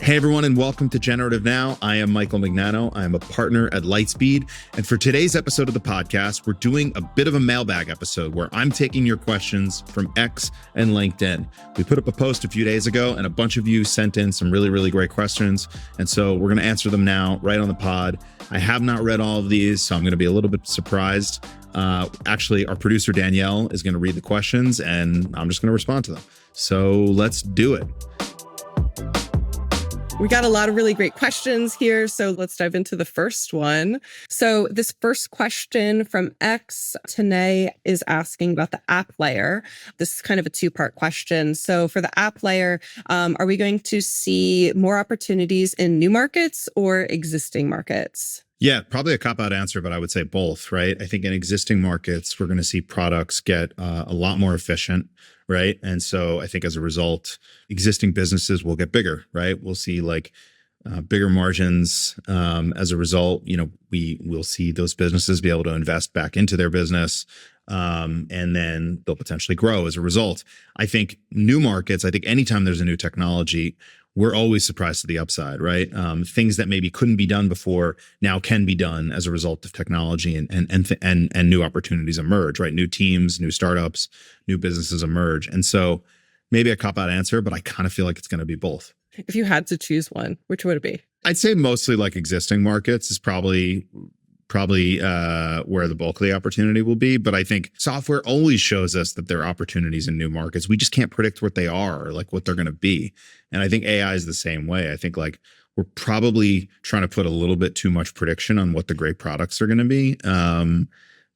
Hey everyone, and welcome to Generative Now. I am Michael Mignano. I am a partner at Lightspeed. And for today's episode of the podcast, we're doing a bit of a mailbag episode where I'm taking your questions from X and LinkedIn. We put up a post a few days ago and a bunch of you sent in some really great questions. And so we're going to answer them now right on the pod. I have not read all of these, so I'm going to be a little bit surprised. Actually, our producer Danielle is going to read the questions and I'm just going to respond to them. So let's do it. We got a lot of really great questions here, so let's dive into the first one. So this first question from X, Tanae, is asking about the app layer. This is kind of a two-part question. So for the app layer, are we going to see more opportunities in new markets or existing markets? Yeah, probably a cop-out answer, but I would say both, right? I think in existing markets, we're going to see products get a lot more efficient, right? And so I think as a result, existing businesses will get bigger, right? We'll see bigger margins. As a result, we will see those businesses be able to invest back into their business, and then they'll potentially grow as a result. I think new markets, I think anytime there's a new technology, we're always surprised to the upside, right? Things that maybe couldn't be done before now can be done as a result of technology, and new opportunities emerge, right? New teams, new startups, new businesses emerge. And so maybe a cop-out answer, but I kind of feel like it's going to be both. If you had to choose one, which would it be? I'd say mostly like existing markets is probably where the bulk of the opportunity will be. But I think software always shows us that there are opportunities in new markets. We just can't predict what they are or like what they're going to be. And I think AI is the same way. I think like we're probably trying to put a little bit too much prediction on what the great products are going to be.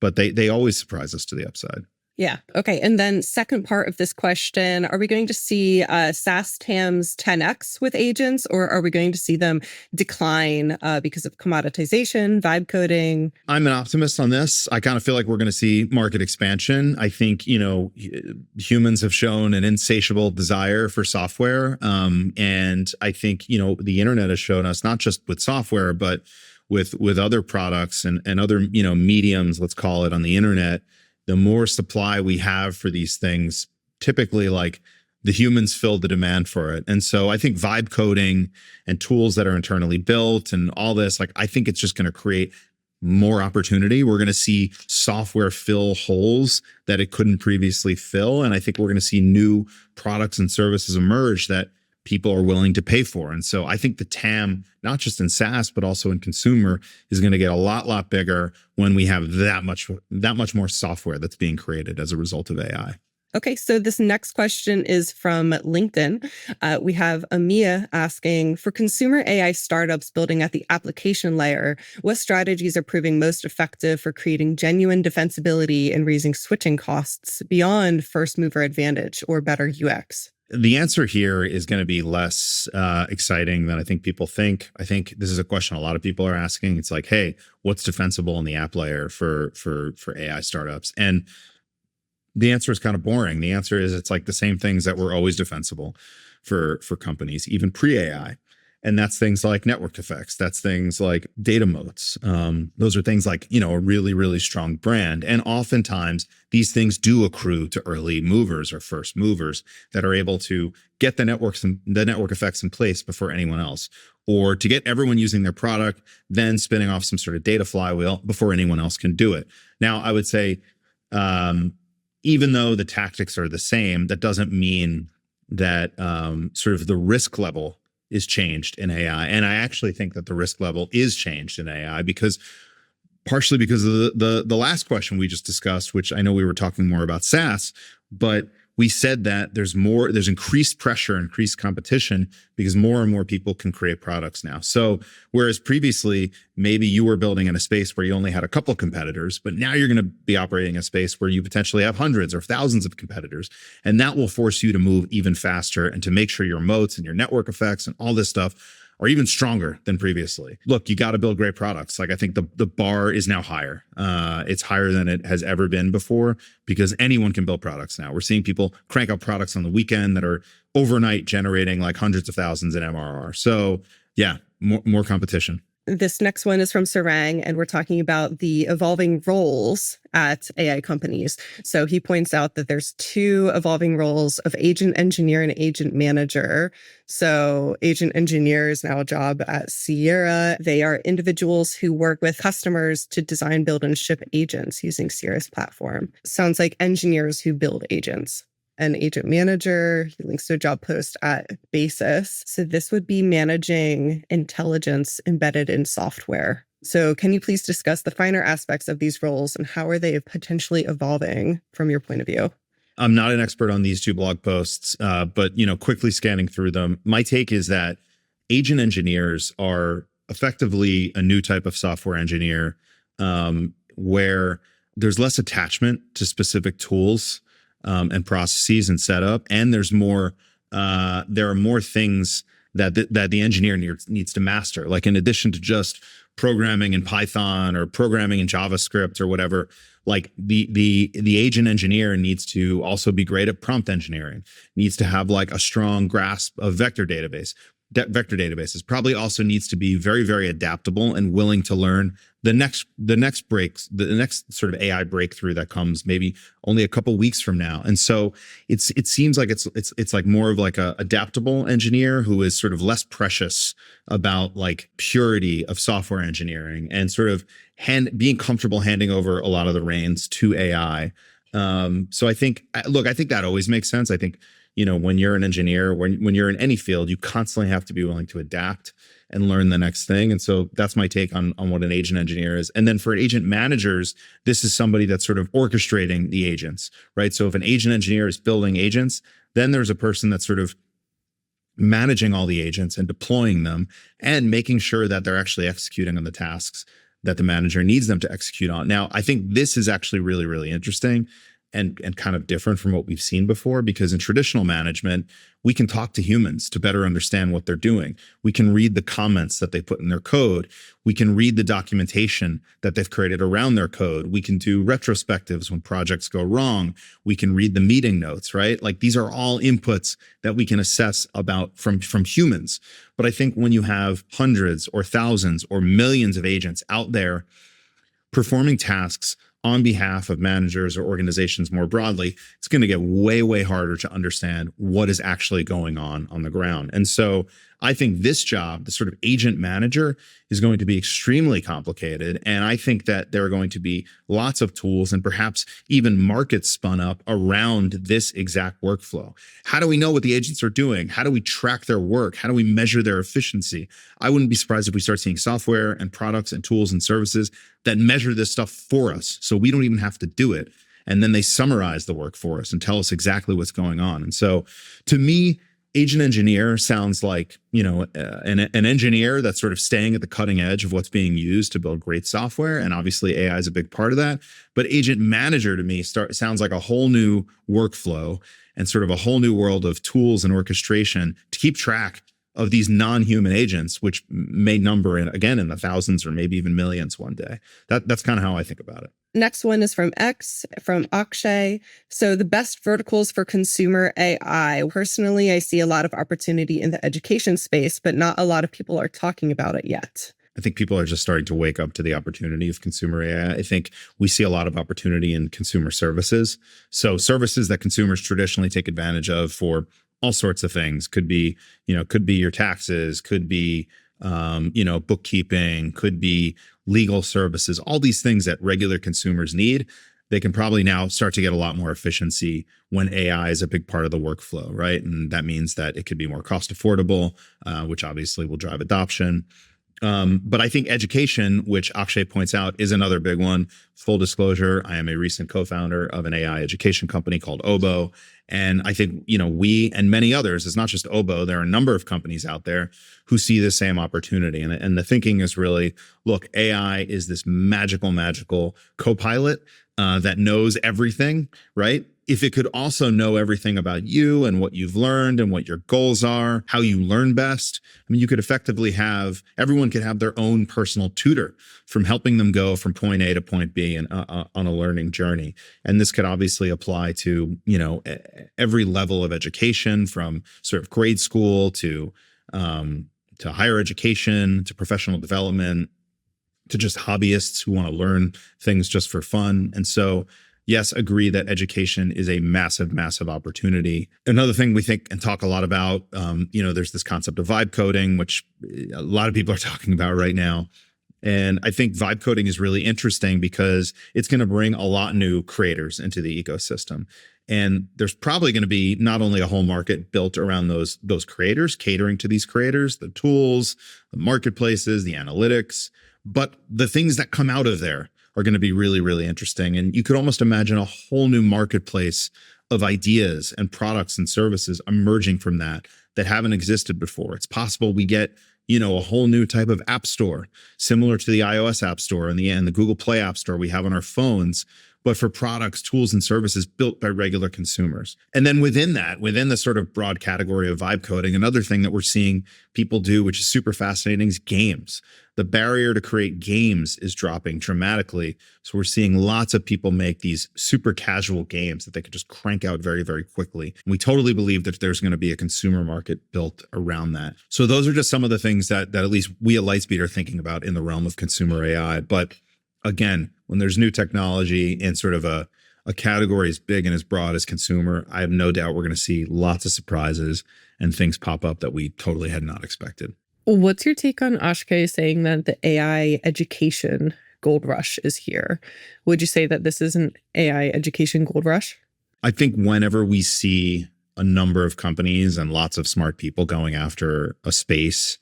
But they always surprise us to the upside. Yeah. Okay. And then second part of this question, are we going to see SaaS TAMs 10x with agents, or are we going to see them decline because of commoditization, vibe coding? I'm an optimist on this. I kind of feel like we're going to see market expansion. I think, humans have shown an insatiable desire for software. And I think, the internet has shown us not just with software, but with other products and other, mediums, let's call it, on the internet. The more supply we have for these things, typically like the humans fill the demand for it. And so I think vibe coding and tools that are internally built and all this, I think it's just going to create more opportunity. We're going to see software fill holes that it couldn't previously fill. And I think we're going to see new products and services emerge that people are willing to pay for. And so I think the TAM, not just in SaaS, but also in consumer, is going to get a lot bigger when we have that much more software that's being created as a result of AI. Okay, so this next question is from LinkedIn. We have Amia asking, for consumer AI startups building at the application layer, what strategies are proving most effective for creating genuine defensibility and raising switching costs beyond first mover advantage or better UX? The answer here is going to be less exciting than I think people think. I think this is a question a lot of people are asking. It's like, hey, what's defensible in the app layer for AI startups? And the answer is kind of boring. The answer is it's like the same things that were always defensible for companies, even pre-AI. And that's things like network effects. That's things like data moats. Those are things like, a really strong brand. And oftentimes these things do accrue to early movers or first movers that are able to get the network effects in place before anyone else, or to get everyone using their product, then spinning off some sort of data flywheel before anyone else can do it. Now, I would say, even though the tactics are the same, that doesn't mean that sort of the risk level is changed in AI. And I actually think that the risk level is changed in AI partially because of the last question we just discussed, which I know we were talking more about SaaS, but we said that there's increased pressure, increased competition because more and more people can create products now. So whereas previously, maybe you were building in a space where you only had a couple competitors, but now you're going to be operating in a space where you potentially have hundreds or thousands of competitors. And that will force you to move even faster and to make sure your moats and your network effects and all this stuff are even stronger than previously. Look, you got to build great products. I think the bar is now higher. It's higher than it has ever been before because anyone can build products now. We're seeing people crank out products on the weekend that are overnight generating like hundreds of thousands in MRR. So yeah, more competition. This next one is from Sarang, and we're talking about the evolving roles at AI companies. So he points out that there's two evolving roles of agent engineer and agent manager. So agent engineer is now a job at Sierra. They are individuals who work with customers to design, build, and ship agents using Sierra's platform. Sounds like engineers who build agents. An agent manager, he links to a job post at Basis. So this would be managing intelligence embedded in software. So can you please discuss the finer aspects of these roles and how are they potentially evolving from your point of view? I'm not an expert on these two blog posts, but quickly scanning through them, my take is that agent engineers are effectively a new type of software engineer, where there's less attachment to specific tools and processes and setup, and there's more. There are more things that the engineer needs to master. Like in addition to just programming in Python or programming in JavaScript or whatever, like the agent engineer needs to also be great at prompt engineering. Needs to have like a strong grasp of vector databases. Probably also needs to be very, very adaptable and willing to learn the next sort of AI breakthrough that comes maybe only a couple weeks from now. And so it seems like it's like more of like a adaptable engineer who is sort of less precious about like purity of software engineering and sort of being comfortable handing over a lot of the reins to AI. So I think that always makes sense. I think, when you're an engineer, when you're in any field, you constantly have to be willing to adapt and learn the next thing. And so that's my take on what an agent engineer is. And then for agent managers, this is somebody that's sort of orchestrating the agents, right? So if an agent engineer is building agents, then there's a person that's sort of managing all the agents and deploying them and making sure that they're actually executing on the tasks that the manager needs them to execute on. Now, I think this is actually really, really interesting and kind of different from what we've seen before, because in traditional management, we can talk to humans to better understand what they're doing. We can read the comments that they put in their code. We can read the documentation that they've created around their code. We can do retrospectives when projects go wrong. We can read the meeting notes, right? Like these are all inputs that we can assess about from humans. But I think when you have hundreds or thousands or millions of agents out there performing tasks on behalf of managers or organizations more broadly, it's going to get way, way harder to understand what is actually going on the ground. And so I think this job, the sort of agent manager, is going to be extremely complicated. And I think that there are going to be lots of tools and perhaps even markets spun up around this exact workflow. How do we know what the agents are doing? How do we track their work? How do we measure their efficiency? I wouldn't be surprised if we start seeing software and products and tools and services that measure this stuff for us, so we don't even have to do it. And then they summarize the work for us and tell us exactly what's going on. And so to me, agent engineer sounds like, an engineer that's sort of staying at the cutting edge of what's being used to build great software. And obviously AI is a big part of that. But agent manager to me sounds like a whole new workflow and sort of a whole new world of tools and orchestration to keep track of these non-human agents, which may number in the thousands or maybe even millions one day. That's kind of how I think about it. Next one is from Akshay. So the best verticals for consumer AI. Personally, I see a lot of opportunity in the education space, but not a lot of people are talking about it yet. I think people are just starting to wake up to the opportunity of consumer AI. I think we see a lot of opportunity in consumer services. So services that consumers traditionally take advantage of for all sorts of things. Could be your taxes, could be, bookkeeping, could be legal services, all these things that regular consumers need. They can probably now start to get a lot more efficiency when AI is a big part of the workflow, right? And that means that it could be more cost affordable, which obviously will drive adoption. But I think education, which Akshay points out, is another big one. Full disclosure, I am a recent co-founder of an AI education company called Obo. And I think, we and many others, it's not just Obo, there are a number of companies out there who see the same opportunity. And the thinking is really, look, AI is this magical co-pilot that knows everything, right? If it could also know everything about you and what you've learned and what your goals are, how you learn best, you could effectively everyone could have their own personal tutor from helping them go from point A to point B and on a learning journey. And this could obviously apply to, every level of education, from sort of grade school to to higher education, to professional development, to just hobbyists who want to learn things just for fun. And so, yes, agree that education is a massive, massive opportunity. Another thing we think and talk a lot about, there's this concept of vibe coding, which a lot of people are talking about right now. And I think vibe coding is really interesting because it's going to bring a lot of new creators into the ecosystem. And there's probably going to be not only a whole market built around those creators, catering to these creators, the tools, the marketplaces, the analytics, but the things that come out of there are going to be really, really interesting. And you could almost imagine a whole new marketplace of ideas and products and services emerging from that haven't existed before. It's possible we get, a whole new type of app store, similar to the iOS app store and the Google Play app store we have on our phones, but for products, tools, and services built by regular consumers. And then within the sort of broad category of vibe coding, another thing that we're seeing people do, which is super fascinating, is games. The barrier to create games is dropping dramatically. So we're seeing lots of people make these super casual games that they could just crank out very, very quickly. And we totally believe that there's going to be a consumer market built around that. So those are just some of the things that at least we at Lightspeed are thinking about in the realm of consumer AI. But again, when there's new technology in sort of a category as big and as broad as consumer, I have no doubt we're going to see lots of surprises and things pop up that we totally had not expected. What's your take on Ashke saying that the AI education gold rush is here? Would you say that this is an AI education gold rush? I think whenever we see a number of companies and lots of smart people going after a space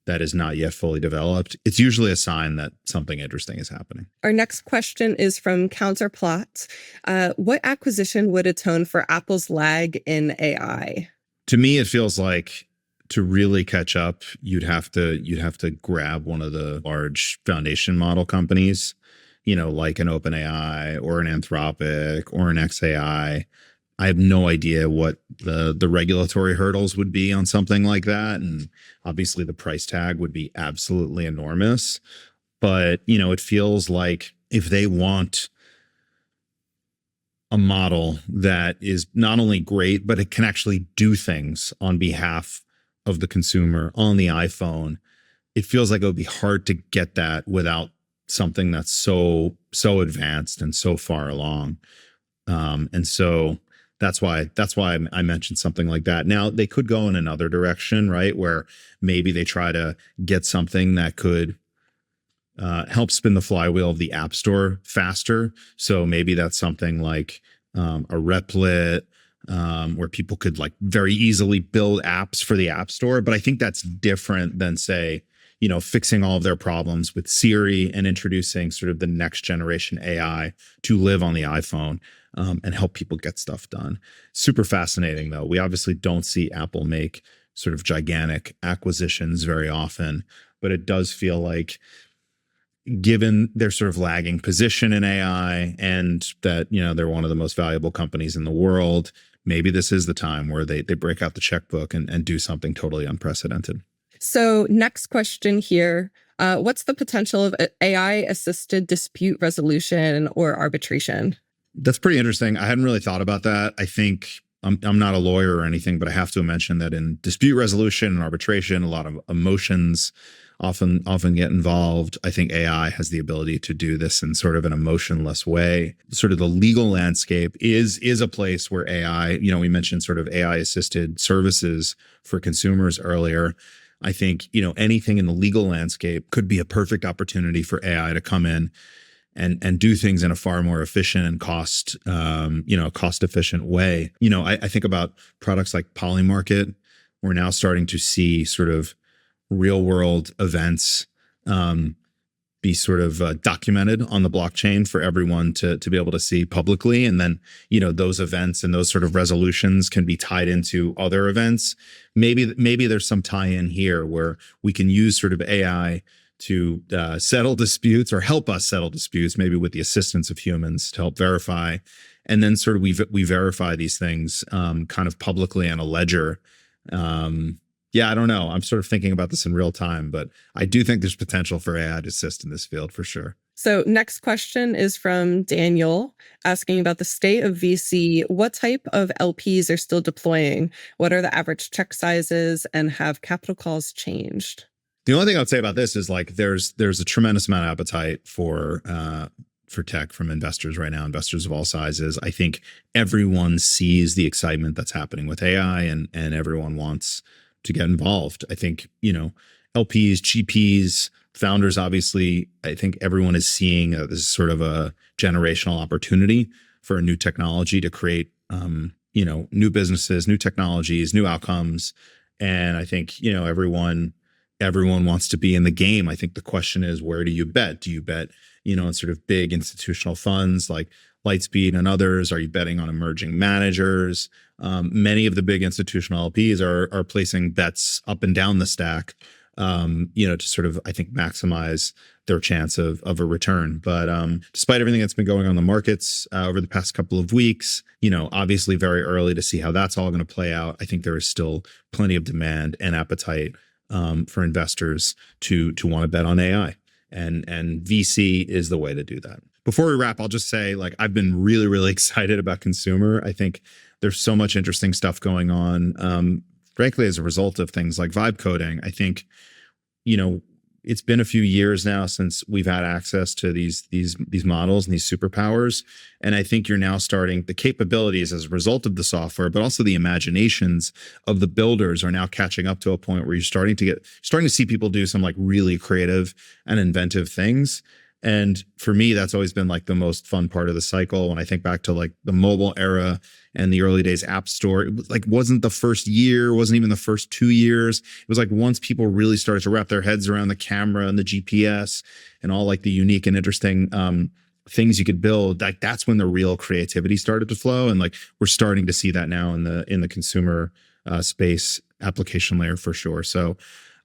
that is not yet fully developed, it's usually a sign that something interesting is happening. Our next question is from Counterplot. What acquisition would atone for Apple's lag in AI? To me, it feels like to really catch up, you'd have to grab one of the large foundation model companies, like an OpenAI or an Anthropic or an xAI. I have no idea what the regulatory hurdles would be on something like that. And obviously the price tag would be absolutely enormous. But, it feels like if they want a model that is not only great, but it can actually do things on behalf of the consumer on the iPhone, it feels like it would be hard to get that without something that's so advanced and so far along. And so that's why I mentioned something like that. Now, they could go in another direction, right? Where maybe they try to get something that could help spin the flywheel of the App Store faster. So maybe that's something like a Replit, where people could like very easily build apps for the App Store. But I think that's different than, say, fixing all of their problems with Siri and introducing sort of the next generation AI to live on the iPhone. And help people get stuff done. Super fascinating, though. We obviously don't see Apple make sort of gigantic acquisitions very often, but it does feel like, given their sort of lagging position in AI and that, they're one of the most valuable companies in the world, maybe this is the time where they break out the checkbook and do something totally unprecedented. So next question here. What's the potential of AI-assisted dispute resolution or arbitration? That's pretty interesting. I hadn't really thought about that. I think I'm not a lawyer or anything, but I have to mention that in dispute resolution and arbitration, a lot of emotions often get involved. I think AI has the ability to do this in sort of an emotionless way. Sort of the legal landscape is a place where AI, we mentioned sort of AI assisted services for consumers earlier. I think, anything in the legal landscape could be a perfect opportunity for AI to come in and do things in a far more efficient and cost efficient way. I think about products like Polymarket. We're now starting to see sort of real world events be sort of documented on the blockchain for everyone to be able to see publicly. And then, those events and those sort of resolutions can be tied into other events. Maybe there's some tie-in here where we can use sort of AI to settle disputes or help us settle disputes, maybe with the assistance of humans to help verify. And then sort of we verify these things kind of publicly on a ledger. I don't know. I'm sort of thinking about this in real time, but I do think there's potential for AI to assist in this field for sure. So next question is from Daniel, asking about the state of VC. What type of LPs are still deploying? What are the average check sizes, and have capital calls changed? The only thing I'd say about this is like there's a tremendous amount of appetite for tech from investors right now, investors of all sizes. I think everyone sees the excitement that's happening with AI, and everyone wants to get involved. I think, LPs, GPs, founders, obviously, I think everyone is seeing this is sort of a generational opportunity for a new technology to create, new businesses, new technologies, new outcomes. And I think, everyone wants to be in the game. I think the question is, where do you bet? Do you bet, in sort of big institutional funds like Lightspeed and others? Are you betting on emerging managers? Many of the big institutional LPs are placing bets up and down the stack, to sort of, I think, maximize their chance of a return. But despite everything that's been going on in the markets over the past couple of weeks, obviously very early to see how that's all going to play out. I think there is still plenty of demand and appetite for investors to want to bet on AI, and VC is the way to do that. Before we wrap, I'll just say, like, I've been really, really excited about consumer. I think there's so much interesting stuff going on. Frankly, as a result of things like vibe coding, I think, it's been a few years now since we've had access to these models and these superpowers. And I think you're now starting the capabilities as a result of the software, but also the imaginations of the builders are now catching up to a point where you're starting to see people do some like really creative and inventive things. And for me, that's always been like the most fun part of the cycle. When I think back to like the mobile era and the early days app store, it was like, wasn't the first year, wasn't even the first 2 years. It was like once people really started to wrap their heads around the camera and the GPS and all like the unique and interesting things you could build, like that's when the real creativity started to flow. And like we're starting to see that now in the consumer space application layer for sure. So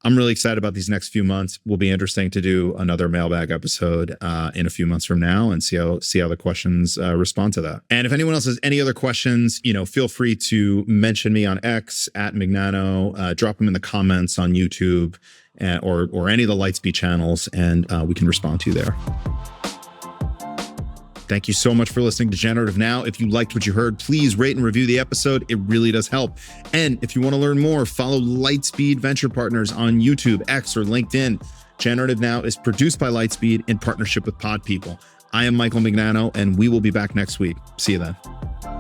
I'm really excited about these next few months. Will be interesting to do another mailbag episode in a few months from now and see how the questions respond to that. And if anyone else has any other questions, feel free to mention me on X at Mignano, drop them in the comments on YouTube or any of the Lightspeed channels, and we can respond to you there. Thank you so much for listening to Generative Now. If you liked what you heard, please rate and review the episode. It really does help. And if you want to learn more, follow Lightspeed Venture Partners on YouTube, X, or LinkedIn. Generative Now is produced by Lightspeed in partnership with Pod People. I am Michael Mignano, and we will be back next week. See you then.